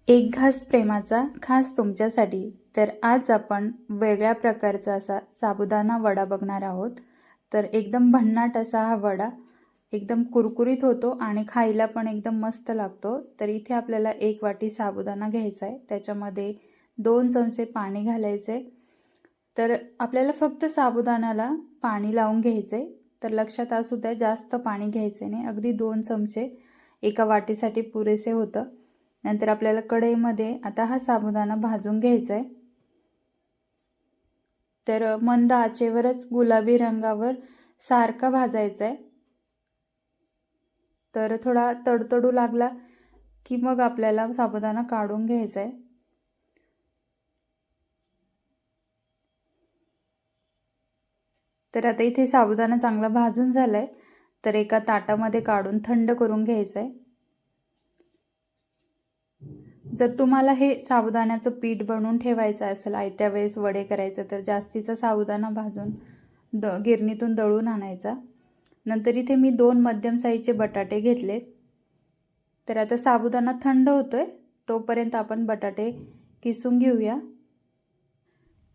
एक घास प्रेमाचा खास तुमच्यासाठी. तर आज आपण वेगळ्या प्रकारचा असा साबुदाणा वडा बघणार आहोत. तर एकदम भन्नाट असा हा वडा एकदम कुरकुरीत होतो आणि खायला पण एकदम मस्त लागतो. तर इथे आपल्याला 1 वाटी साबुदाणा घ्यायचा आहे. त्याच्यामध्ये 2 चमचे पाणी घालायचे. तर आपल्याला फक्त साबुदाण्याला पाणी लावून घ्यायचे. तर लक्षात असू द्या, जास्त पाणी घ्यायचे नाही. अगदी 2 चमचे एका वाटीसाठी पुरेसे होतं. नंतर आपल्याला कढईमध्ये आता हा साबुदाणा भाजून घ्यायचा आहे. तर मंद आचेवरच गुलाबी रंगावर सारखा भाजायचा आहे. तर थोडा तडतडू लागला की मग आपल्याला साबुदाणा काढून घ्यायचा आहे. तर आता इथे साबुदाणा चांगला भाजून झालाय. तर एका ताटामध्ये काढून थंड करून घ्यायचं आहे. जर तुम्हाला हे साबुदाण्याचं पीठ बनवून ठेवायचं असेल आयत्या वेळेस वडे करायचं, तर जास्तीचा साबुदाणा भाजून गिरणीतून दळून आणायचा. नंतर इथे मी 2 मध्यम साईजचे बटाटे घेतलेत. तर आता साबुदाणा थंड होतोय तोपर्यंत आपण बटाटे किसून घेऊया.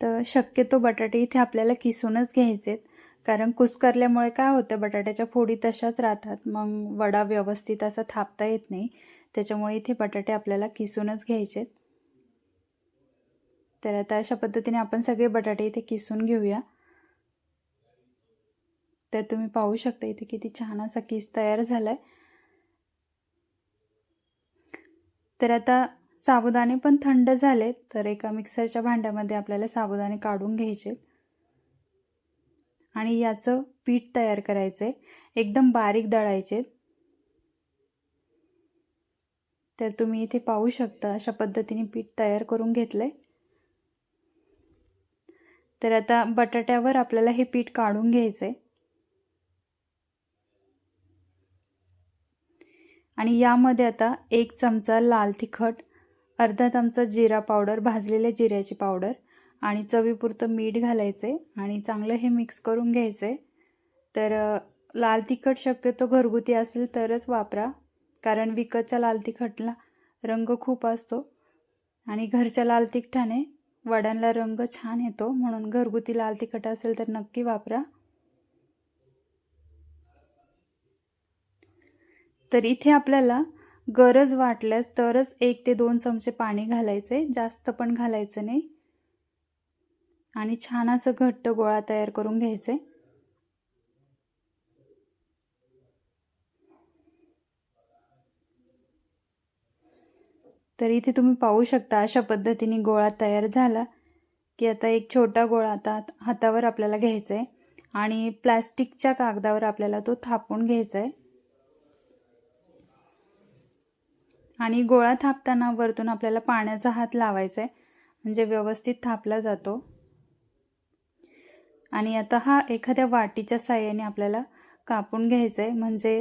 तर शक्यतो बटाटे इथे आपल्याला किसूनच घ्यायचेत, कारण कुस्करल्यामुळे काय होतं, बटाट्याच्या फोडी तशाच राहतात, मग वडा व्यवस्थित असा थापता येत नाही. त्याच्यामुळे इथे बटाटे आपल्याला किसूनच घ्यायचेत. तर आता अशा पद्धतीने आपण सगळे बटाटे इथे किसून घेऊया. तर तुम्ही पाहू शकता इथे किती छान असा किस तयार झालाय. तर आता साबुदाणे पण थंड झालेत. तर एका मिक्सरच्या भांड्यामध्ये आपल्याला साबुदाणे काढून घ्यायचे आणि याचं पीठ तयार करायचंय. एकदम बारीक दळायचे. तर तुम्ही इथे पाहू शकता अशा पद्धतीने पीठ तयार करून घेतलंय. तर आता बटाट्यावर आपल्याला हे पीठ काढून घ्यायचंय आणि यामध्ये आता 1 चमचा लाल तिखट, अर्धा चमचा जिरा पावडर, भाजलेल्या जिऱ्याची पावडर आणि चवीपुरतं मीठ घालायचे आणि चांगलं हे मिक्स करून घ्यायचे. तर लाल तिखट शक्यतो घरगुती असेल तरच वापरा, कारण विकतच्या लाल तिखटला रंग खूप असतो आणि घरच्या लाल तिखटाने वड्यांना रंग छान येतो. म्हणून घरगुती लाल तिखट असेल तर नक्की वापरा. तर इथे आपल्याला गरज वाटल्यास तरच 1 ते 2 चमचे पाणी घालायचे, जास्त पण घालायचं नाही आणि छान असं घट्ट गोळा तयार करून घ्यायचे. तर इथे तुम्ही पाहू शकता अशा पद्धतीने गोळा तयार झाला की आता एक छोटा गोळा आता हातावर आपल्याला घ्यायचा आहे आणि प्लास्टिकच्या कागदावर आपल्याला तो थापून घ्यायचा आहे. आणि गोळा थापताना वरतून आपल्याला पाण्याचा हात लावायचा आहे, म्हणजे व्यवस्थित थापला जातो. आणि आता हा एखाद्या वाटीच्या साहाय्याने आपल्याला कापून घ्यायचा आहे, म्हणजे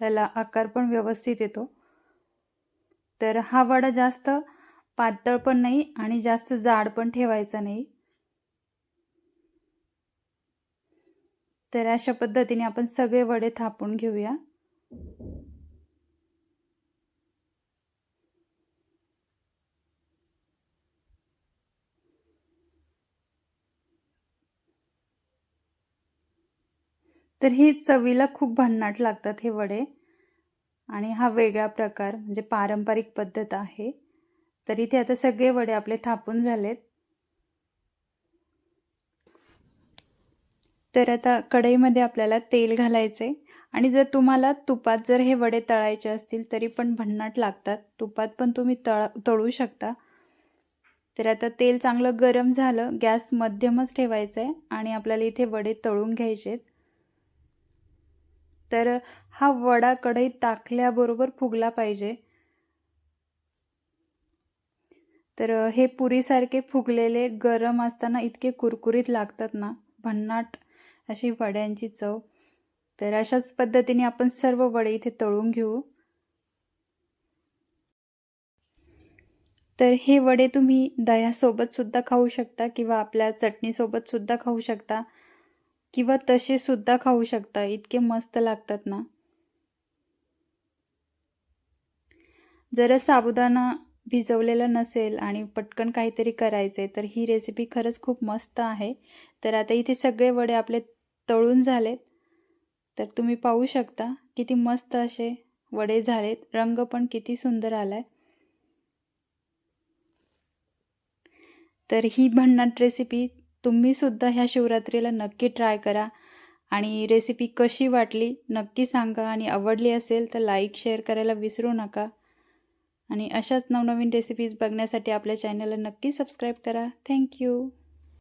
याला आकार पण व्यवस्थित येतो. तर हा वडा जास्त पातळ पण नाही आणि जास्त जाड पण ठेवायचा नाही. तर अशा पद्धतीने आपण सगळे वडे थापून घेऊया. तर ही चवीला खूप भन्नाट लागतात हे वडे आणि हा वेगळा प्रकार म्हणजे पारंपरिक पद्धत आहे. तर इथे आता सगळे वडे आपले थापून झालेत. तर आता कढईमध्ये आपल्याला तेल घालायचे आणि जर तुम्हाला तुपात जर हे वडे तळायचे असतील तरी पण भन्नाट लागतात. तुपात पण तुम्ही तळू शकता. तर आता तेल चांगलं गरम झालं, गॅस मध्यमच ठेवायचा आहे आणि आपल्याला इथे वडे तळून घ्यायचे. तर हा वडा कढईत टाकल्याबरोबर फुगला पाहिजे. तर हे पुरीसारखे फुगलेले गरम असताना इतके कुरकुरीत लागतात ना, भन्नाट अशी वड्यांची चव. तर अशाच पद्धतीने आपण सर्व वडे इथे तळून घेऊ. तर हे वडे तुम्ही दह्यासोबत सुद्धा खाऊ शकता किंवा आपल्या चटणीसोबत सुद्धा खाऊ शकता किंवा तसे सुद्धा खाऊ शकता. इतके मस्त लागतात ना. जर साबुदाणा भिजवलेलं नसेल आणि पटकन काहीतरी करायचं आहे तर ही रेसिपी खरंच खूप मस्त आहे. तर आता इथे सगळे वडे आपले तळून झालेत. तर तुम्ही पाहू शकता किती मस्त असे वडे झालेत. रंग पण किती सुंदर आलाय. तर ही भन्नाट रेसिपी तुम्हीसुद्धा ह्या शिवरात्रीला नक्की ट्राय करा आणि रेसिपी कशी वाटली नक्की सांगा आणि आवडली असेल तर लाईक शेअर करायला विसरू नका. आणि अशाच नवनवीन रेसिपीज बघण्यासाठी आपल्या चॅनलला नक्की सबस्क्राईब करा. थँक्यू.